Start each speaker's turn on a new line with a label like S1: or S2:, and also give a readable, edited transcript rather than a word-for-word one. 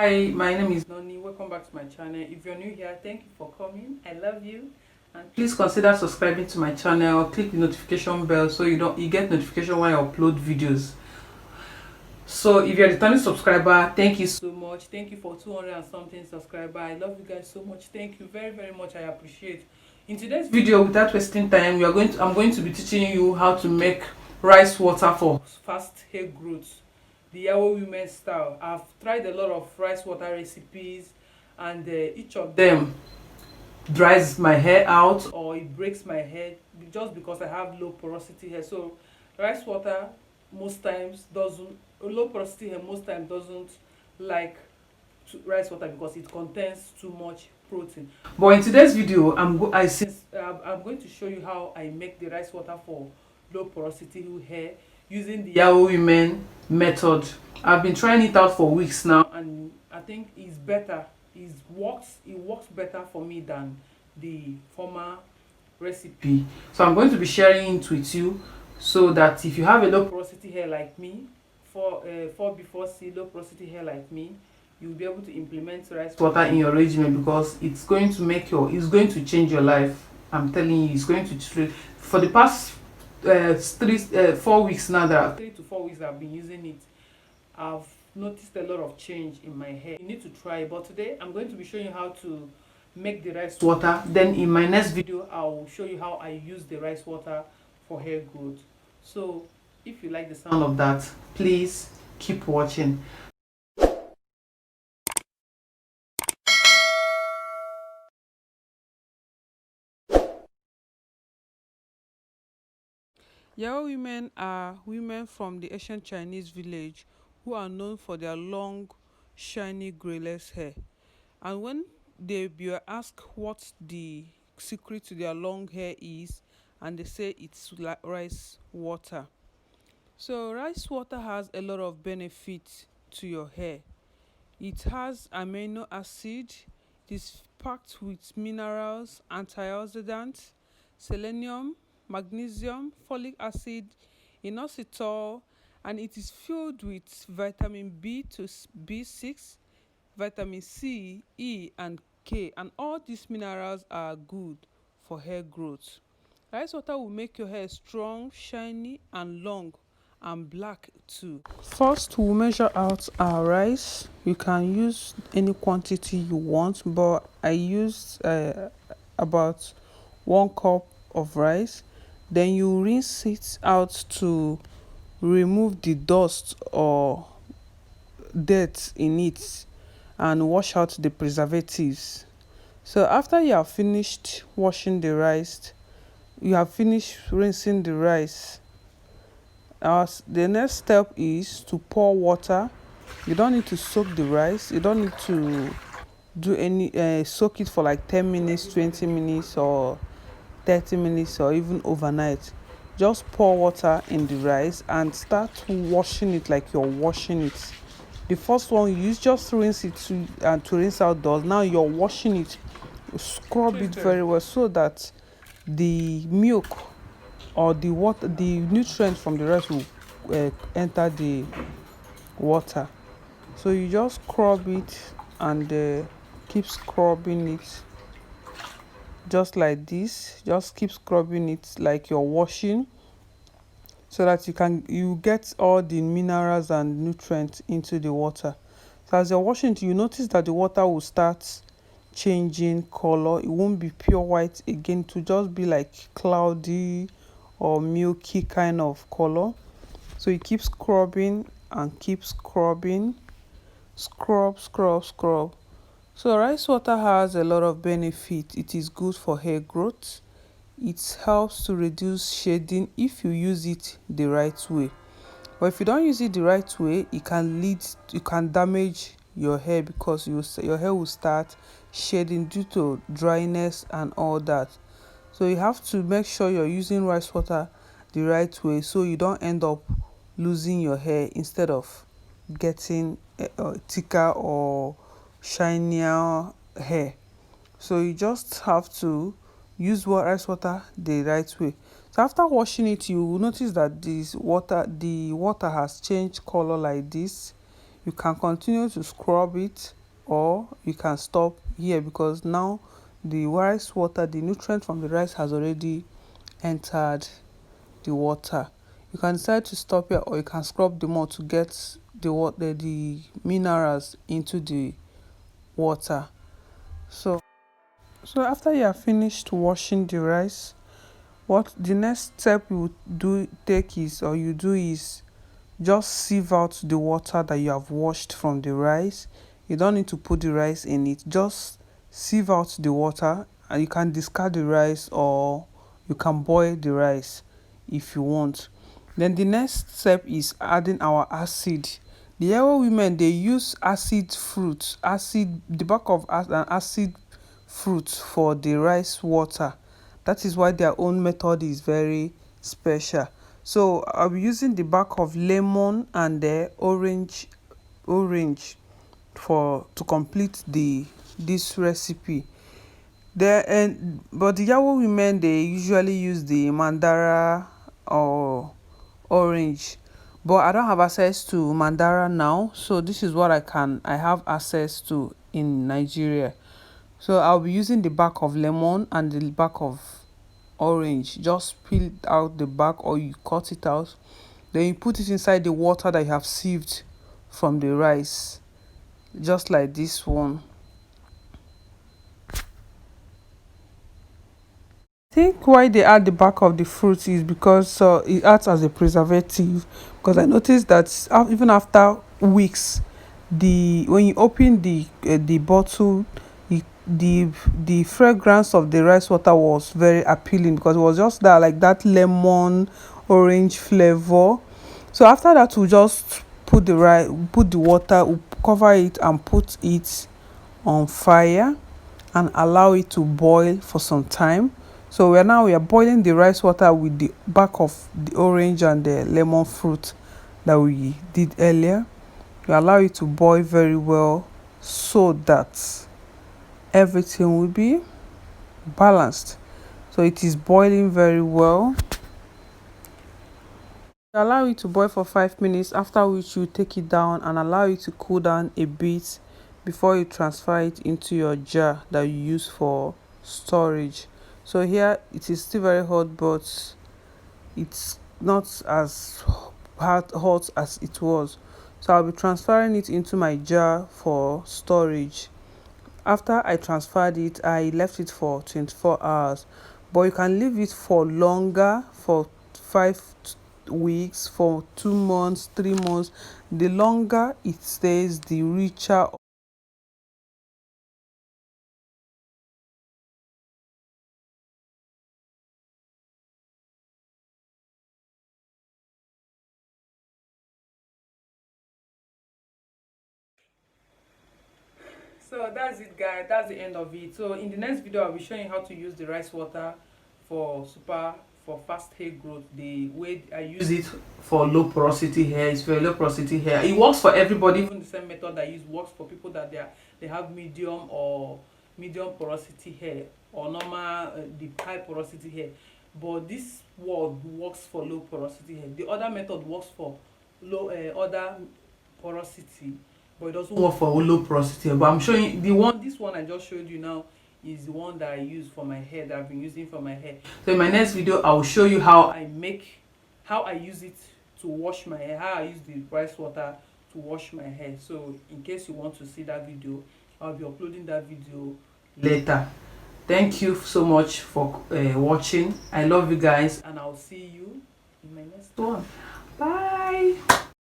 S1: Hi, my name is Noni. Welcome back to my channel. If you're new here, thank you for coming. I love you. And please consider subscribing to my channel. Click the notification bell so you get notification when I upload videos. So if you're a returning subscriber, thank you so much. Thank you for 200 and something subscriber. I love you guys so much. Thank you very much. I appreciate. In today's video, without wasting time, I'm going to be teaching you how to make rice water for fast hair growth, the Yawo women style. I've tried a lot of rice water recipes, and each of them dries my hair out or it breaks my hair just because I have low porosity hair. So rice water most times doesn't low porosity hair most times doesn't like rice water because it contains too much protein. But in today's video, I'm going to show you how I make the rice water for low porosity hair using the Yahoo Women method. I've been trying it out for weeks now, and I think it's better. It works better for me than the former recipe. So I'm going to be sharing it with you so that if you have a low porosity hair like me, for before C low porosity hair like me, you'll be able to implement rice water in your regimen, because it's going to change your life. I'm telling you, it's going to for the past 4 weeks now, that 3 to 4 weeks I've been using it. I've noticed a lot of change in my hair. You need to try it. But today I'm going to be showing you how to make the rice water. Then in my next video I'll show you how I use the rice water for hair growth. So if you like the sound of that, please keep watching.
S2: Yao women are women from the ancient Chinese village who are known for their long, shiny, grayless hair. And when they were asked what the secret to their long hair is, and they say it's rice water. So rice water has a lot of benefits to your hair. It has amino acid, it is packed with minerals, antioxidants, selenium, magnesium, folic acid, inositol, and it is filled with vitamin B to B6, vitamin C, E, and K, and all these minerals are good for hair growth. Rice water will make your hair strong, shiny, and long, and black too. First, we'll measure out our rice. You can use any quantity you want, but I used about 1 cup of rice. Then you rinse it out to remove the dust or dirt in it and wash out the preservatives. So after you have finished washing the rice, you have finished rinsing the rice, the next step is to pour water. You don't need to soak the rice. You don't need to do any soak it for like 10 minutes, 20 minutes, or 30 minutes, or even overnight. Just pour water in the rice and start washing it like you're washing it. The first one you use, just rinse it to rinse out dust. Now you're washing it. Scrub it very well so that the milk or the water, the nutrients from the rice will enter the water. So you just scrub it and keep scrubbing it just like this. Just keep scrubbing it like you're washing, so that you get all the minerals and nutrients into the water. So as you're washing it, you notice that the water will start changing color. It won't be pure white again, to just be like cloudy or milky kind of color. So you keep scrubbing and keep scrubbing, scrub. So rice water has a lot of benefits. It is good for hair growth. It helps to reduce shedding if you use it the right way. But if you don't use it the right way, it can damage your hair, because your hair will start shedding due to dryness and all that. So you have to make sure you're using rice water the right way, so you don't end up losing your hair instead of getting thicker or shinier hair. So you just have to use rice water the right way. So after washing it, you will notice that the water has changed color like this. you can continue to scrub it, or you can stop here, because now the rice water, the nutrient from the rice has already entered the water. You can decide to stop here, or you can scrub the more to get the water, the minerals into the water. So after you have finished washing the rice, what the next step you do is just sieve out the water that you have washed from the rice. You don't need to put the rice in it, just sieve out the water, and you can discard the rice, or you can boil the rice if you want. Then the next step is adding our acid. The yellow women, they use the back of an acid fruit for the rice water. That is why their own method is very special. So I'll be using the back of lemon and the orange for to complete this recipe. But the Yahoo women, they usually use the mandara or orange, but I don't have access to mandara now, so this is what I have access to in Nigeria. So I'll be using the back of lemon and the back of orange. Just peel out the back, or you cut it out, then you put it inside the water that you have sieved from the rice, just like this one. I think why they add the back of the fruit is because it acts as a preservative. Because I noticed that even after weeks, the when you open the bottle, it, the fragrance of the rice water was very appealing, because it was just that, like that lemon orange flavor. So after that, we just put the water, we cover it and put it on fire and allow it to boil for some time. So we are boiling the rice water with the back of the orange and the lemon fruit that we did earlier. We allow it to boil very well, so that everything will be balanced. So it is boiling very well. Allow it to boil for 5 minutes, after which you take it down and allow it to cool down a bit before you transfer it into your jar that you use for storage. So here it is still very hot, but it's not as hot as it was. So I'll be transferring it into my jar for storage. After I transferred it, I left it for 24 hours, but you can leave it for longer, for 5 weeks, for 2 months, 3 months. The longer it stays, the richer.
S1: So that's it, guys. That's the end of it. So in the next video, I'll be showing you how to use the rice water for fast hair growth. The way I use it for low porosity hair is for low porosity hair. It works for everybody. Even the same method I use works for people that they have medium porosity hair, or normal the high porosity hair. But this one works for low porosity hair. The other method works for low other porosity, but it doesn't work for low porosity. But I'm showing this one I just showed you now is the one that I use for my hair, that I've been using for my hair. So in my next video, I will show you how I use it to wash my hair, how I use the rice water to wash my hair. So in case you want to see that video, I'll be uploading that video later. Thank you so much for watching. I love you guys, and I'll see you in my next one. Bye.